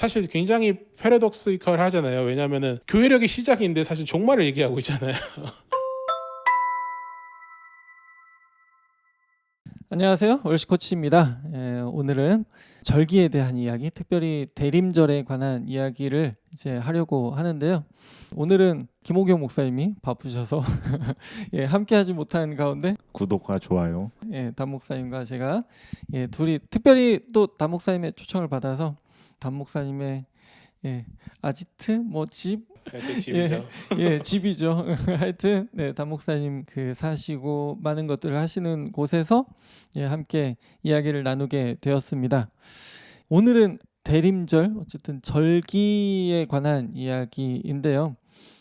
사실 굉장히 패러독스이컬 하잖아요. 왜냐하면은 교회력의 시작인데 사실 종말을 얘기하고 있잖아요. 안녕하세요. 월시 코치입니다. 오늘은 절기에 대한 이야기, 특별히 대림절에 관한 이야기를 이제 하려고 하는데요. 오늘은 김호경 목사님이 바쁘셔서 함께하지 못한 가운데 구독과 좋아요. 담 목사님과 제가 둘이 특별히 또 담 목사님의 초청을 받아서 담 목사님의 아지트 집 제 집이죠. 집이죠. 하여튼 담 목사님 사시고 많은 것들을 하시는 곳에서 함께 이야기를 나누게 되었습니다. 오늘은 대림절, 어쨌든 절기에 관한 이야기인데요.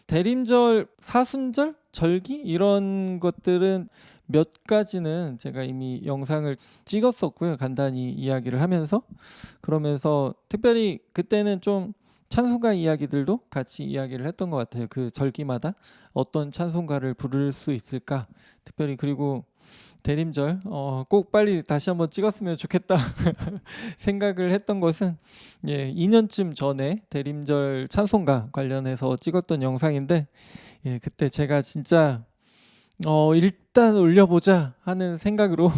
대림절, 사순절, 절기 이런 것들은 몇 가지는 제가 이미 영상을 찍었었고요. 간단히 이야기를 하면서 그러면서 특별히 그때는 좀 찬송가 이야기들도 같이 이야기를 했던 것 같아요. 그 절기마다 어떤 찬송가를 부를 수 있을까? 특별히 그리고 대림절 꼭 빨리 다시 한번 찍었으면 좋겠다 생각을 했던 것은 2년쯤 전에 대림절 찬송가 관련해서 찍었던 영상인데 그때 제가 진짜 일단 올려보자 하는 생각으로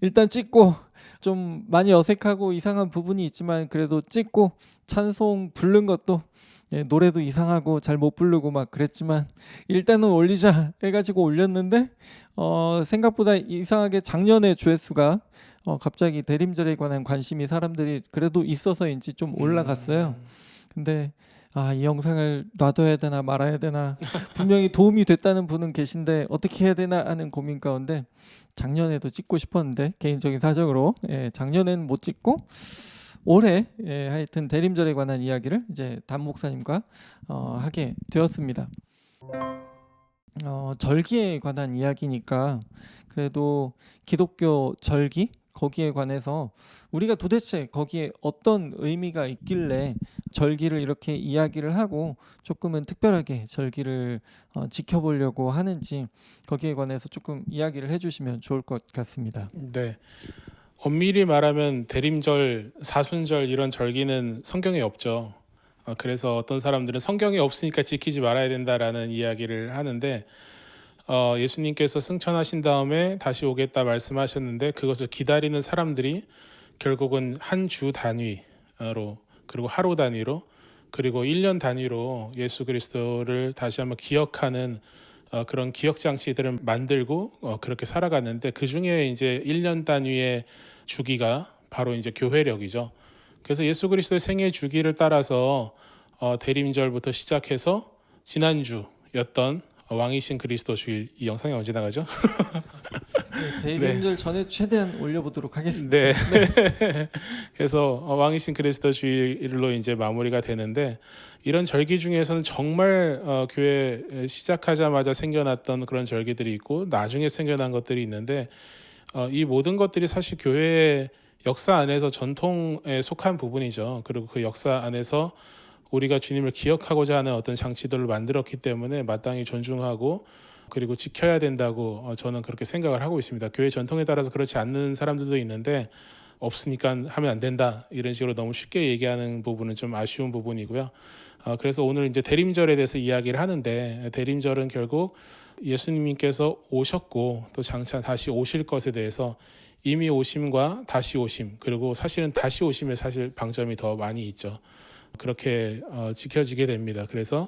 일단 찍고 좀 많이 어색하고 이상한 부분이 있지만 그래도 찍고 찬송 부른 것도 노래도 이상하고 잘 못 부르고 막 그랬지만 일단은 올리자 해가지고 올렸는데 생각보다 이상하게 작년에 조회수가 갑자기 대림절에 관한 관심이 사람들이 그래도 있어서인지 좀 올라갔어요. 근데 이 영상을 놔둬야 되나 말아야 되나 분명히 도움이 됐다는 분은 계신데 어떻게 해야 되나 하는 고민 가운데 작년에도 찍고 싶었는데 개인적인 사정으로 작년엔 못 찍고 올해 하여튼 대림절에 관한 이야기를 이제 담 목사님과 하게 되었습니다. 절기에 관한 이야기니까 그래도 기독교 절기 거기에 관해서 우리가 도대체 거기에 어떤 의미가 있길래 절기를 이렇게 이야기를 하고 조금은 특별하게 절기를 지켜보려고 하는지 거기에 관해서 조금 이야기를 해주시면 좋을 것 같습니다. 네. 엄밀히 말하면 대림절, 사순절 이런 절기는 성경에 없죠. 그래서 어떤 사람들은 성경에 없으니까 지키지 말아야 된다라는 이야기를 하는데 예수님께서 승천하신 다음에 다시 오겠다 말씀하셨는데 그것을 기다리는 사람들이 결국은 한 주 단위로 그리고 하루 단위로 그리고 1년 단위로 예수 그리스도를 다시 한번 기억하는 그런 기억 장치들을 만들고 그렇게 살아갔는데 그 중에 이제 1년 단위의 주기가 바로 이제 교회력이죠. 그래서 예수 그리스도의 생애 주기를 따라서 대림절부터 시작해서 지난주였던 왕이신 그리스도 주일, 이 영상이 언제 나가죠? 대림절 전에 최대한 올려보도록 하겠습니다. 네. 그래서 왕이신 그리스도 주일로 이제 마무리가 되는데 이런 절기 중에서는 정말 교회 시작하자마자 생겨났던 그런 절기들이 있고 나중에 생겨난 것들이 있는데 이 모든 것들이 사실 교회의 역사 안에서 전통에 속한 부분이죠. 그리고 그 역사 안에서 우리가 주님을 기억하고자 하는 어떤 장치들을 만들었기 때문에 마땅히 존중하고 그리고 지켜야 된다고 저는 그렇게 생각을 하고 있습니다. 교회 전통에 따라서 그렇지 않는 사람들도 있는데 없으니까 하면 안 된다 이런 식으로 너무 쉽게 얘기하는 부분은 좀 아쉬운 부분이고요. 그래서 오늘 이제 대림절에 대해서 이야기를 하는데 대림절은 결국 예수님께서 오셨고 또 장차 다시 오실 것에 대해서 이미 오심과 다시 오심 그리고 사실은 다시 오심에 사실 방점이 더 많이 있죠. 그렇게 지켜지게 됩니다. 그래서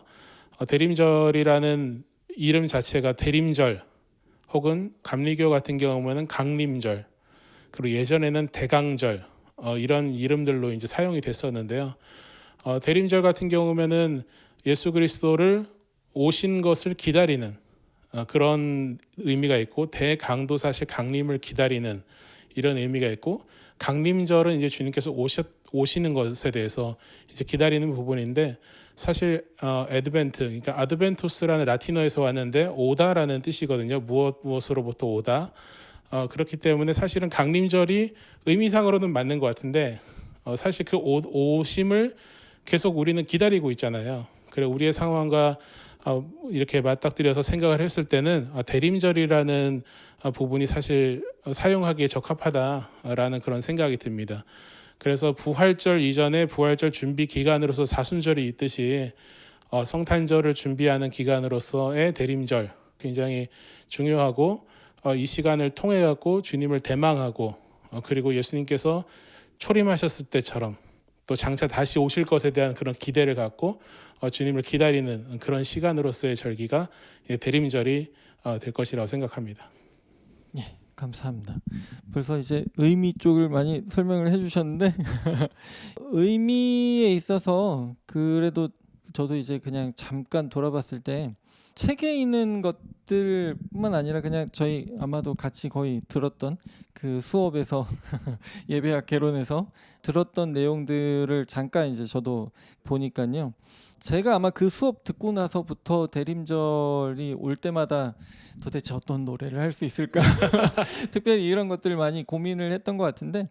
대림절이라는 이름 자체가 대림절 혹은 감리교 같은 경우에는 강림절 그리고 예전에는 대강절 이런 이름들로 이제 사용이 됐었는데요. 대림절 같은 경우에는 예수 그리스도를 오신 것을 기다리는 그런 의미가 있고 대강도 사실 강림을 기다리는 이런 의미가 있고 강림절은 이제 주님께서 오시는 것에 대해서 이제 기다리는 부분인데 사실 애드벤트 그러니까 아드벤투스라는 라틴어에서 왔는데 오다라는 뜻이거든요. 무엇으로부터 오다. 그렇기 때문에 사실은 강림절이 의미상으로는 맞는 것 같은데 사실 그 오심을 계속 우리는 기다리고 있잖아요. 그래 우리의 상황과 이렇게 맞닥뜨려서 생각을 했을 때는 대림절이라는 부분이 사실 사용하기에 적합하다라는 그런 생각이 듭니다. 그래서 부활절 이전에 부활절 준비 기간으로서 사순절이 있듯이 성탄절을 준비하는 기간으로서의 대림절 굉장히 중요하고 이 시간을 통해 갖고 주님을 대망하고 그리고 예수님께서 초림하셨을 때처럼 또 장차 다시 오실 것에 대한 그런 기대를 갖고 주님을 기다리는 그런 시간으로서의 절기가 대림절이 될 것이라고 생각합니다. 예, 감사합니다. 벌써 이제 의미 쪽을 많이 설명을 해주셨는데 의미에 있어서 그래도 저도 이제 그냥 잠깐 돌아봤을 때 책에 있는 것들뿐만 아니라 그냥 저희 아마도 같이 거의 들었던 그 수업에서 예배학 개론에서 들었던 내용들을 잠깐 이제 저도 보니까요. 제가 아마 그 수업 듣고 나서부터 대림절이 올 때마다 도대체 어떤 노래를 할 수 있을까 특별히 이런 것들을 많이 고민을 했던 것 같은데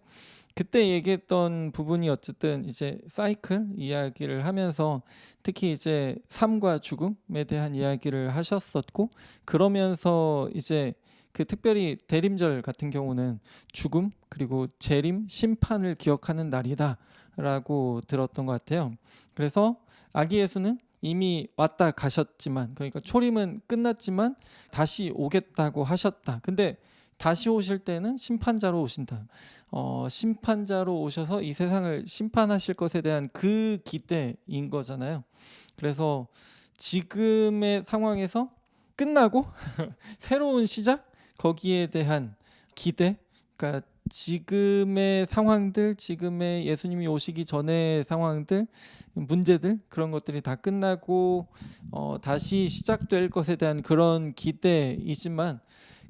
그때 얘기했던 부분이 어쨌든 이제 사이클 이야기를 하면서 특히 이제 삶과 죽음에 대한 이야기를 하셨었고 그러면서 이제 그 특별히 대림절 같은 경우는 죽음 그리고 재림 심판을 기억하는 날이다라고 들었던 것 같아요. 그래서 아기 예수는 이미 왔다 가셨지만 그러니까 초림은 끝났지만 다시 오겠다고 하셨다. 근데 다시 오실 때는 심판자로 오신다. 심판자로 오셔서 이 세상을 심판하실 것에 대한 그 기대인 거잖아요. 그래서 지금의 상황에서 끝나고 새로운 시작 거기에 대한 기대. 그러니까 지금의 상황들, 지금의 예수님이 오시기 전의 상황들, 문제들 그런 것들이 다 끝나고 다시 시작될 것에 대한 그런 기대이지만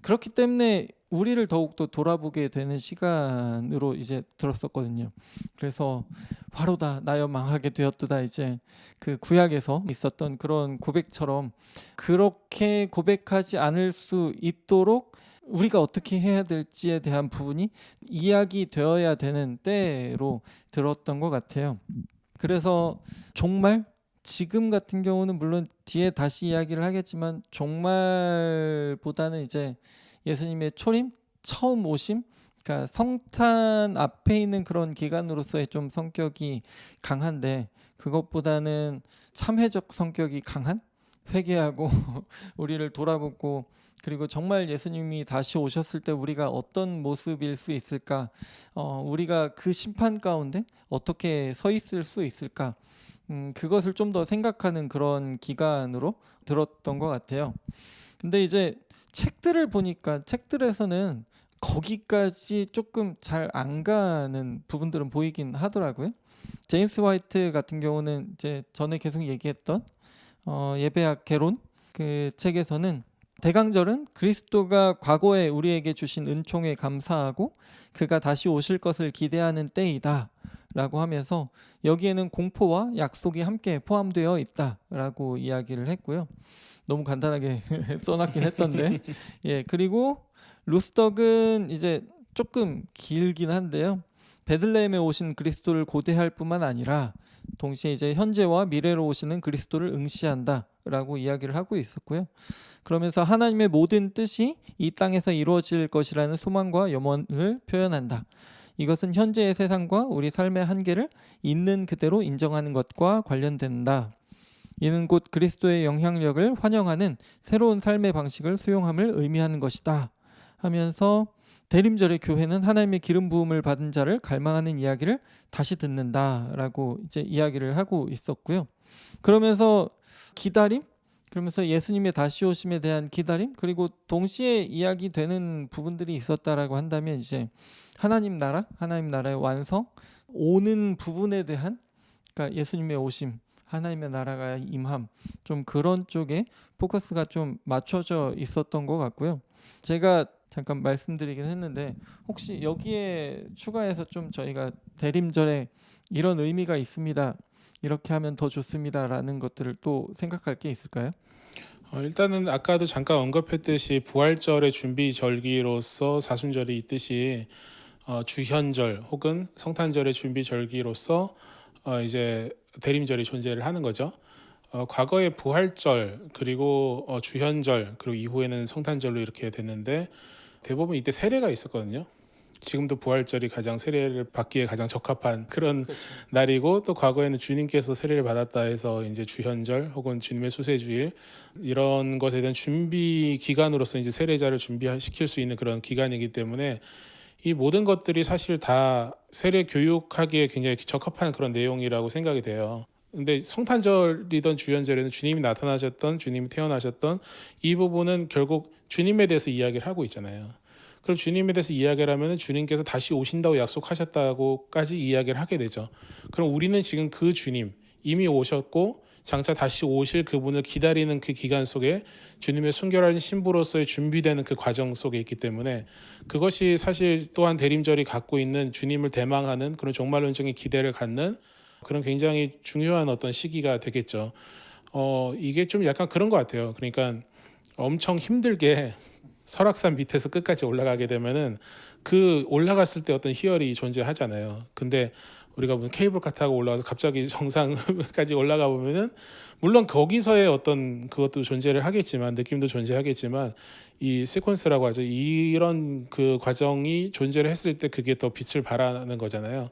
그렇기 때문에 우리를 더욱더 돌아보게 되는 시간으로 이제 들었었거든요. 그래서 화로다 나여 망하게 되었도다 이제 그 구약에서 있었던 그런 고백처럼 그렇게 고백하지 않을 수 있도록 우리가 어떻게 해야 될지에 대한 부분이 이야기되어야 되는 때로 들었던 것 같아요. 그래서 종말 지금 같은 경우는 물론 뒤에 다시 이야기를 하겠지만 종말보다는 이제 예수님의 초림, 처음 오심, 그러니까 성탄 앞에 있는 그런 기간으로서의 좀 성격이 강한데 그것보다는 참회적 성격이 강한 회개하고 우리를 돌아보고 그리고 정말 예수님이 다시 오셨을 때 우리가 어떤 모습일 수 있을까? 우리가 그 심판 가운데 어떻게 서 있을 수 있을까? 그것을 좀 더 생각하는 그런 기간으로 들었던 것 같아요. 근데 이제 책들을 보니까 책들에서는 거기까지 조금 잘 안 가는 부분들은 보이긴 하더라고요. 제임스 화이트 같은 경우는 이제 전에 계속 얘기했던 예배학 개론 그 책에서는 대강절은 그리스도가 과거에 우리에게 주신 은총에 감사하고 그가 다시 오실 것을 기대하는 때이다 라고 하면서 여기에는 공포와 약속이 함께 포함되어 있다라고 이야기를 했고요. 너무 간단하게 써놨긴 했던데 예 그리고 루스덕은 이제 조금 길긴 한데요. 베들레헴에 오신 그리스도를 고대할 뿐만 아니라 동시에 이제 현재와 미래로 오시는 그리스도를 응시한다라고 이야기를 하고 있었고요. 그러면서 하나님의 모든 뜻이 이 땅에서 이루어질 것이라는 소망과 염원을 표현한다. 이것은 현재의 세상과 우리 삶의 한계를 있는 그대로 인정하는 것과 관련된다. 이는 곧 그리스도의 영향력을 환영하는 새로운 삶의 방식을 수용함을 의미하는 것이다. 하면서 대림절의 교회는 하나님의 기름 부음을 받은 자를 갈망하는 이야기를 다시 듣는다라고 이제 이야기를 하고 있었고요. 그러면서 기다림, 그러면서 예수님의 다시 오심에 대한 기다림, 그리고 동시에 이야기되는 부분들이 있었다라고 한다면 이제 하나님 나라, 하나님 나라의 완성, 오는 부분에 대한 그러니까 예수님의 오심, 하나님의 나라가 임함, 좀 그런 쪽에 포커스가 좀 맞춰져 있었던 것 같고요. 제가 잠깐 말씀드리긴 했는데 혹시 여기에 추가해서 좀 저희가 대림절에 이런 의미가 있습니다. 이렇게 하면 더 좋습니다라는 것들을 또 생각할 게 있을까요? 일단은 아까도 잠깐 언급했듯이 부활절의 준비 절기로서 사순절이 있듯이 주현절 혹은 성탄절의 준비 절기로서 이제 대림절이 존재를 하는 거죠. 과거에 부활절 그리고 주현절 그리고 이후에는 성탄절로 이렇게 됐는데 대부분 이때 세례가 있었거든요. 지금도 부활절이 가장 세례를 받기에 가장 적합한 그런 날이고, 또 과거에는 주님께서 세례를 받았다 해서 이제 주현절 혹은 주님의 수세주일 이런 것에 대한 준비 기간으로서 이제 세례자를 준비시킬 수 있는 그런 기간이기 때문에 이 모든 것들이 사실 다 세례 교육하기에 굉장히 적합한 그런 내용이라고 생각이 돼요. 근데 성탄절이든 주현절에는 주님이 나타나셨던, 주님이 태어나셨던 이 부분은 결국 주님에 대해서 이야기를 하고 있잖아요. 그럼 주님에 대해서 이야기를 하면 주님께서 다시 오신다고 약속하셨다고까지 이야기를 하게 되죠. 그럼 우리는 지금 그 주님, 이미 오셨고 장차 다시 오실 그분을 기다리는 그 기간 속에 주님의 순결한 신부로서의 준비되는 그 과정 속에 있기 때문에 그것이 사실 또한 대림절이 갖고 있는 주님을 대망하는 그런 종말론적인 기대를 갖는 그런 굉장히 중요한 어떤 시기가 되겠죠. 이게 좀 약간 그런 것 같아요. 그러니까 엄청 힘들게 설악산 밑에서 끝까지 올라가게 되면은 그 올라갔을 때 어떤 희열이 존재하잖아요. 근데 우리가 무슨 케이블카 타고 올라가서 갑자기 정상까지 올라가 보면은 물론 거기서의 어떤 그것도 존재를 하겠지만, 느낌도 존재하겠지만, 이 시퀀스라고 하죠. 이런 그 과정이 존재를 했을 때 그게 더 빛을 발하는 거잖아요.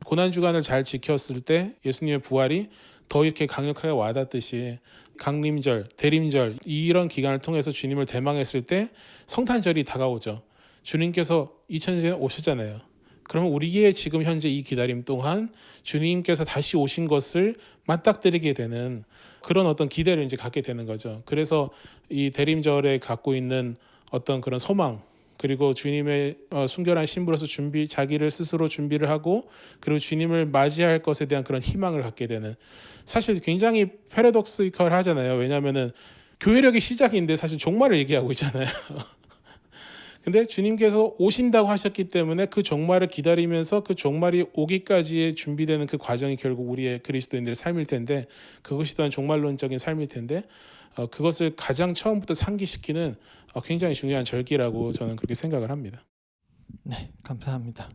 고난 주간을 잘 지켰을 때 예수님의 부활이 더 이렇게 강력하게 와닿듯이 강림절, 대림절 이런 기간을 통해서 주님을 대망했을 때 성탄절이 다가오죠. 주님께서 2000년에 오셨잖아요. 그러면 우리의 지금 현재 이 기다림 동안 주님께서 다시 오신 것을 맞닥뜨리게 되는 그런 어떤 기대를 이제 갖게 되는 거죠. 그래서 이 대림절에 갖고 있는 어떤 그런 소망, 그리고 주님의 순결한 신부로서 자기를 스스로 준비를 하고, 그리고 주님을 맞이할 것에 대한 그런 희망을 갖게 되는, 사실 굉장히 패러독스이컬 하잖아요. 왜냐하면은 교회력의 시작인데 사실 종말을 얘기하고 있잖아요. 근데 주님께서 오신다고 하셨기 때문에 그 종말을 기다리면서 그 종말이 오기까지의 준비되는 그 과정이 결국 우리의 그리스도인들의 삶일 텐데, 그것이 또한 종말론적인 삶일 텐데, 그것을 가장 처음부터 상기시키는 굉장히 중요한 절기라고 저는 그렇게 생각을 합니다. 네, 감사합니다.